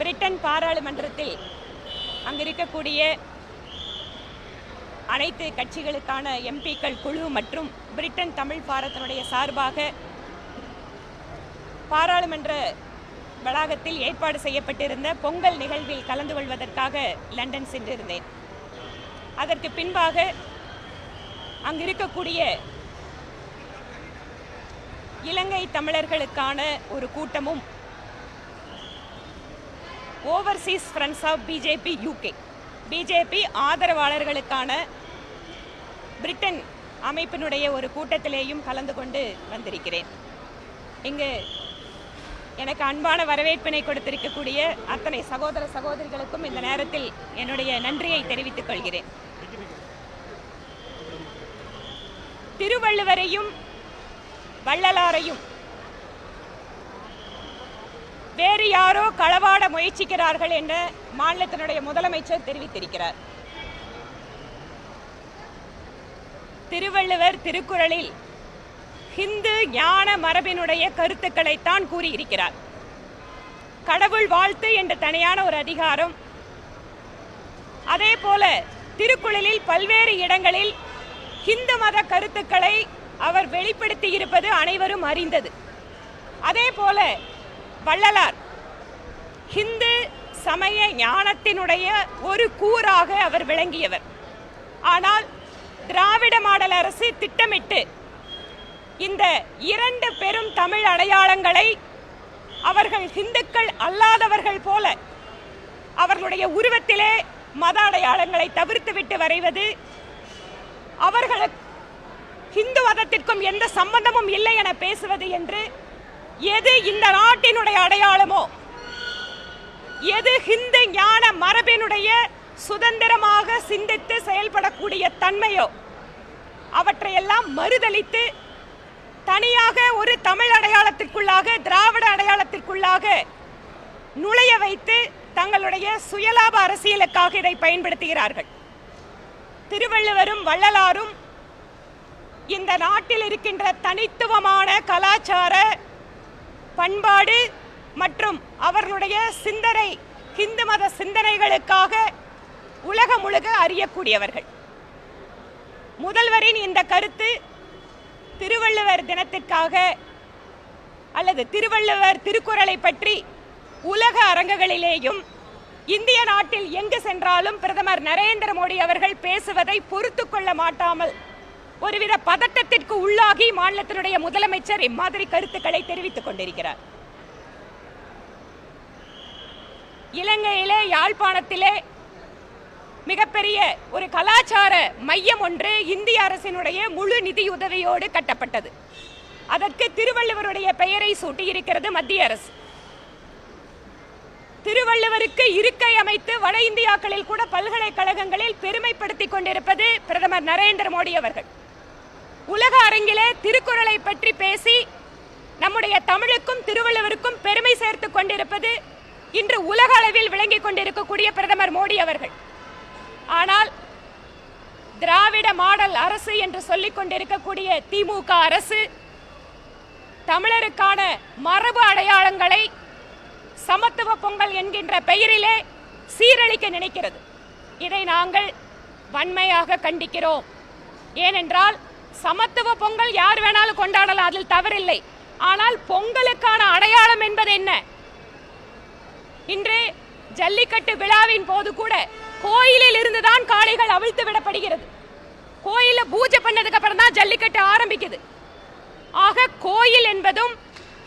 Britain பாராளுமன்றத்தில் அங்கிருக்கக்கூடிய அனைத்து கட்சிகளுக்கான எம்பிக்கள் குழு மற்றும் பிரிட்டன் தமிழ் பாரத்தினுடைய சார்பாக பாராளுமன்ற வளாகத்தில் ஏற்பாடு செய்யப்பட்டிருந்த பொங்கல் நிகழ்வில் கலந்து கொள்வதற்காக லண்டன் சென்றிருந்தேன். அதற்கு பின்பாக அங்கிருக்கக்கூடிய இலங்கை தமிழர்களுக்கான ஒரு கூட்டமும் overseas friends of BJP UK BJP ஆதரவாளர்களுக்கான பிரிட்டன் அமைப்பினுடைய ஒரு கூட்டத்திலேயும் கலந்து கொண்டு வந்திருக்கிறேன். இங்கு எனக்கு அன்பான வரவேற்பினை கொடுத்திருக்கக்கூடிய அத்தனை சகோதர சகோதரிகளுக்கும் இந்த நேரத்தில் என்னுடைய நன்றியை தெரிவித்துக் கொள்கிறேன். திருவள்ளுவரையும் வள்ளலாரையும் வேறு யாரோ களவாட முயற்சிக்கிறார்கள் என்ற மாநிலத்தினுடைய முதலமைச்சர் தெரிவித்திருக்கிறார். திருவள்ளுவர் திருக்குறளில் ஹிந்து ஞான மரபினுடைய கருத்துக்களைத்தான் கூறியிருக்கிறார். கடவுள் வாழ்த்து என்ற தனியான ஒரு அதிகாரம், அதே போல திருக்குறளில் பல்வேறு இடங்களில் ஹிந்து மத கருத்துக்களை அவர் வெளிப்படுத்தி இருப்பது அனைவரும் அறிந்தது. அதே போல வள்ளலார் ஹிந்து சமய ஞானத்தினுடைய ஒரு கூறாக அவர் விளங்கியவர். ஆனால் திராவிட மாடல் அரசு திட்டமிட்டு இந்த இரண்டு பெரும் தமிழ் அடையாளங்களை அவர்கள் ஹிந்துக்கள் அல்லாதவர்கள் போல அவர்களுடைய உருவத்திலே மத அடையாளங்களை தவிர்த்துவிட்டு வரைவது, அவர்களுக்கு ஹிந்து மதத்திற்கும் எந்த சம்பந்தமும் இல்லை என பேசுவது என்று எது இந்த நாட்டினுடைய அடையாளமோ, எது ஹிந்து ஞான மரபினுடைய சுதந்திரமாக சிந்தித்து செயல்படக்கூடிய தன்மையோ அவற்றையெல்லாம் மறுதலித்து தனியாக ஒரு தமிழ் அடையாளத்திற்குள்ளாக திராவிட அடையாளத்திற்குள்ளாக நுழைய வைத்து தங்களுடைய சுயலாப அரசியலுக்காக இதை பயன்படுத்துகிறார்கள். திருவள்ளுவரும் வள்ளலாரும் இந்த நாட்டில் இருக்கின்ற தனித்துவமான கலாச்சார பண்பாடு மற்றும் அவர்களுடைய சிந்தனை ஹிந்து மத சிந்தனைகளுக்காக உலகம் முழுக்க அறியக்கூடியவர்கள். முதல்வரின் இந்த கருத்து திருவள்ளுவர் தினத்திற்காக அல்லது திருவள்ளுவர் திருக்குறளை பற்றி உலக அரங்குகளிலேயும் இந்திய நாட்டில் எங்கு சென்றாலும் பிரதமர் நரேந்திர மோடி அவர்கள் பேசுவதை பொறுத்து கொள்ள மாட்டாமல் ஒருவித பதட்டத்திற்கு உள்ளாகி மாநிலத்தினுடைய முதலமைச்சர் இம்மாதிரி கருத்துக்களை தெரிவித்துக் கொண்டிருக்கிறார். இலங்கையிலே யாழ்ப்பாணத்திலே மிகப்பெரிய ஒரு கலாச்சார மையம் ஒன்று இந்திய அரசினுடைய முழு நிதியுதவியோடு கட்டப்பட்டது. அதற்கு திருவள்ளுவருடைய பெயரை சூட்டியிருக்கிறது மத்திய அரசு. திருவள்ளுவருக்கு இருக்கை அமைத்து வட இந்தியாக்களில் கூட பல்கலைக்கழகங்களில் பெருமைப்படுத்திக் கொண்டிருப்பது பிரதமர் நரேந்திர மோடி அவர்கள். உலக அரங்கிலே திருக்குறளை பற்றி பேசி நம்முடைய தமிழுக்கும் திருவள்ளுவருக்கும் பெருமை சேர்த்துக் கொண்டிருப்பது இன்று உலக அளவில் விளங்கிக் கொண்டிருக்கக்கூடிய பிரதமர் மோடி அவர்கள். ஆனால் திராவிட மாடல் அரசு என்று சொல்லிக் கொண்டிருக்கக்கூடிய திமுக அரசு தமிழருக்கான மரபு அடையாளங்களை சமத்துவ பொங்கல் என்கின்ற பெயரிலே சீரழிக்க நினைக்கிறது. இதை நாங்கள் வன்மையாக கண்டிக்கிறோம். ஏனென்றால் சமத்துவ பொங்கல் யார் வேணாலும் கொண்டாடலாம், அதில் தவறில்லை. ஆனால் பொங்கலுக்கான அடையாளம் என்பது என்ன? இன்று ஜல்லிக்கட்டு விழாவின் போது கூட கோயிலில் இருந்துதான் காளைகள் அவிழ்த்து விடப்படுகிறது. கோயில பூஜை பண்ணதுக்கு அப்புறம் தான் ஜல்லிக்கட்டு ஆரம்பிக்குது. ஆக கோயில் என்பதும்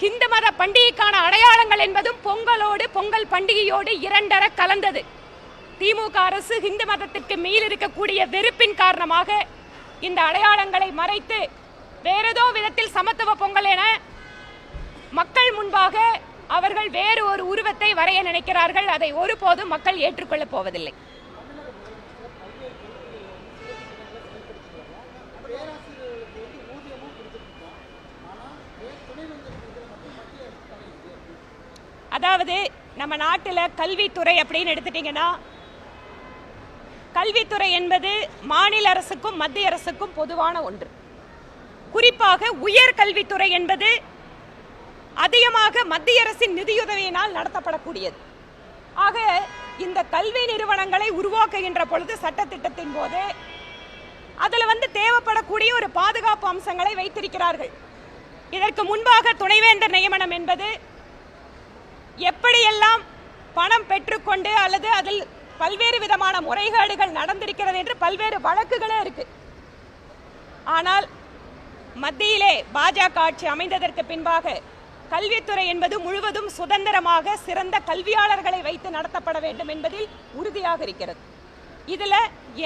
ஹிந்து மத பண்டிகைக்கான அடையாளங்கள் என்பதும் பொங்கலோடு பொங்கல் பண்டிகையோடு இரண்டர கலந்தது. திமுக அரசு ஹிந்து மதத்திற்கு மேல் இருக்கக்கூடிய வெறுப்பின் காரணமாக இந்த அடையாளங்களை மறைத்து வேறேதோ விதத்தில் சமத்துவ பொங்கல் என மக்கள் முன்பாக அவர்கள் வேறு ஒரு உருவத்தை வரைய நினைக்கிறார்கள். அதை ஒருபோதும் மக்கள் ஏற்றுக்கொள்ளப் போவதில்லை. அதாவது நம்ம நாட்டில் கல்வித்துறை அப்படின்னு எடுத்துட்டீங்கன்னா, கல்வித்துறை என்பது மாநில அரசுக்கும் மத்திய அரசுக்கும் பொதுவான ஒன்று. குறிப்பாக உயர் கல்வித்துறை என்பது அதிகமாக மத்திய அரசின் நிதியுதவியினால் நடத்தப்படக்கூடியது. ஆக இந்த கல்வி நிறுவனங்களை உருவாக்குகின்ற பொழுது சட்டத்திட்டத்தின் போது அதுல தேவைப்படக்கூடிய ஒரு பாதுகாப்பு அம்சங்களை வைத்திருக்கிறார்கள். இதற்கு முன்பாக துணைவேந்தர் நியமனம் என்பது எப்படியெல்லாம் பணம் பெற்றுக்கொண்டு அல்லது அதில் பல்வேறு விதமான முறைகேடுகள் நடந்திருக்கிறது என்று பல்வேறு வழக்குகளே இருக்கு. ஆனால் மத்தியிலே பாஜக ஆட்சி அமைந்ததற்கு பின்பாக கல்வித்துறை என்பது முழுவதும் சுதந்திரமாக சிறந்த கல்வியாளர்களை வைத்து நடத்தப்பட வேண்டும் என்பதில் உறுதியாக இருக்கிறது. இதுல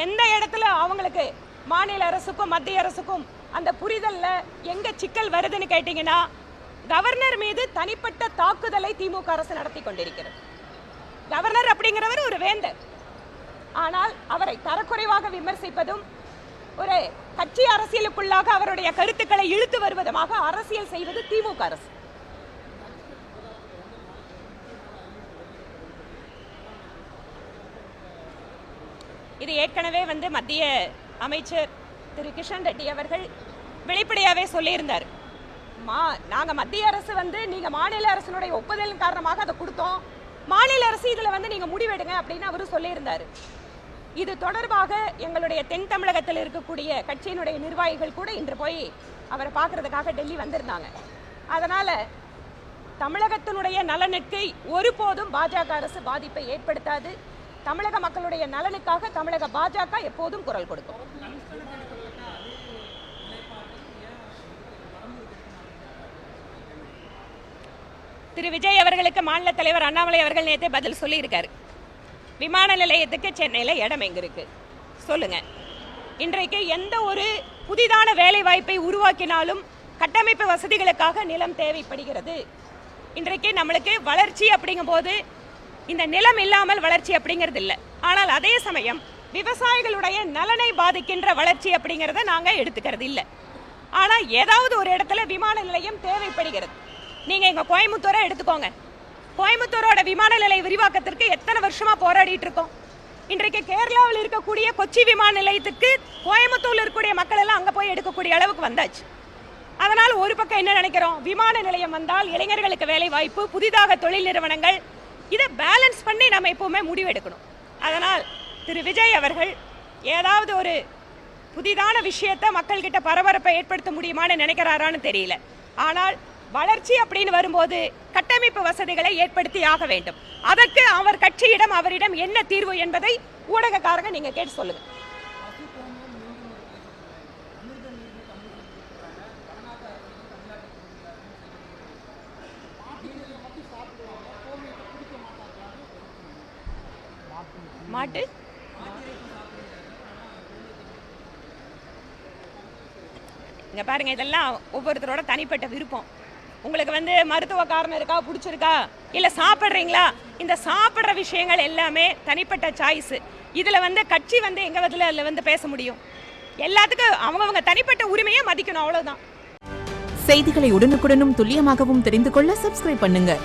எந்த இடத்துல அவங்களுக்கு மாநில அரசுக்கும் மத்திய அரசுக்கும் அந்த புரிதல்ல எங்க சிக்கல் வருதுன்னு கேட்டீங்கன்னா, கவர்னர் மீது தனிப்பட்ட தாக்குதலை திமுக அரசு நடத்தி கொண்டிருக்கிறது. கவர்னர் அப்படிங்கிறவர் ஒரு வேந்தர், ஆனால் அவரை தரக்குறைவாக விமர்சிப்பதும் ஒரு கட்சி அரசியலுக்குள்ளாக அவருடைய கருத்துக்களை இழுத்து வருவதுமாக அரசியல் செய்வது திமுக அரசு. இது ஏற்கனவே மத்திய அமைச்சர் திரு கிஷன் ரெட்டி அவர்கள் வெளிப்படையாவே சொல்லியிருந்தார். நாங்க மத்திய அரசு நீங்க மாநில அரசினுடைய ஒப்புதலின் காரணமாக அதை கொடுத்தோம், மாநில அரசு இதுல நீங்க முடிவெடுங்க அப்படின்னு அவரு சொல்லியிருந்தாரு. இது தொடர்பாக எங்களுடைய தென் தமிழகத்தில் இருக்கக்கூடிய கட்சியினுடைய நிர்வாகிகள் கூட இன்று போய் அவரை பார்க்கறதுக்காக டெல்லி வந்திருந்தாங்க. அதனால தமிழகத்தினுடைய நலனுக்கு ஒருபோதும் பாஜக அரசு பாதிப்பை ஏற்படுத்தாது. தமிழக மக்களுடைய நலனுக்காக தமிழக பாஜக எப்போதும் குரல் கொடுக்கும். திரு விஜய் அவர்களுக்கு மாநில தலைவர் அண்ணாமலை அவர்கள் நேற்றே பதில் சொல்லி இருக்காரு. விமான நிலையத்துக்கு சென்னையில் இடம் எங்க இருக்கு சொல்லுங்க. இன்றைக்கு எந்த ஒரு புதிதான வேலை வாய்ப்பை உருவாக்கினாலும் கட்டமைப்பு வசதிகளுக்காக நிலம் தேவைப்படுகிறது. இன்றைக்கு நம்மளுக்கு வளர்ச்சி அப்படிங்கும் போது இந்த நிலம் இல்லாமல் வளர்ச்சி அப்படிங்கிறது இல்லை. ஆனால் அதே சமயம் விவசாயிகளுடைய நலனை பாதிக்கின்ற வளர்ச்சி அப்படிங்கிறத நாங்க எடுத்துக்கிறது இல்லை. ஆனா ஏதாவது ஒரு இடத்துல விமான நிலையம் தேவைப்படுகிறது. நீங்க எங்க கோயம்புத்தூரை எடுத்துக்கோங்க. கோயம்புத்தூரோட விமான நிலைய விரிவாக்கத்திற்கு எத்தனை வருஷமா போராடிட்டு இருக்கோம். இன்றைக்கு கேரளாவில் இருக்கக்கூடிய கொச்சி விமான நிலையத்துக்கு கோயம்புத்தூர்ல இருக்கக்கூடிய மக்கள் எல்லாம் அங்க போய் எடுக்கக்கூடிய அளவுக்கு வந்தாச்சு. அதனால ஒரு பக்கம் என்ன நினைக்கிறோம், விமான நிலையம் வந்தால் இளைஞர்களுக்கு வேலை வாய்ப்பு, புதிதாக தொழில் நிறுவனங்கள், இதை பேலன்ஸ் பண்ணி நம்ம எப்பவுமே முடிவெடுக்கணும். அதனால் திரு விஜய் அவர்கள் ஏதாவது ஒரு புதிதான விஷயத்தை மக்கள்கிட்ட பரபரப்பை ஏற்படுத்த முடியுமான்னு நினைக்கிறாரான்னு தெரியல. ஆனால் வளர்ச்சி அப்படின்னு வரும்போது கட்டமைப்பு வசதிகளை ஏற்படுத்தி ஆக வேண்டும். அதற்கு அவர் கட்சியிடம் அவரிடம் என்ன தீர்வு என்பதை ஊடகக்காரங்க நீங்க கேட்டு சொல்லுங்க. மாட்டு இங்க பாருங்க, இதெல்லாம் ஒவ்வொருத்தரோட தனிப்பட்ட விருப்பம். உங்களுக்கு மருத்துவ காரணம் இருக்கா, பிடிச்சிருக்கா, இல்ல சாப்பிட்றீங்களா, இந்த சாப்பிட்ற விஷயங்கள் எல்லாமே தனிப்பட்ட சாய்ஸ். இதுல கட்சி எங்க விதத்துல அதுல பேச முடியும்? எல்லாத்துக்கும் அவங்கவங்க தனிப்பட்ட உரிமையை மதிக்கணும், அவ்வளவுதான். செய்திகளை உடனுக்குடனும் துல்லியமாகவும் தெரிந்து கொள்ள சப்ஸ்கிரைப் பண்ணுங்க.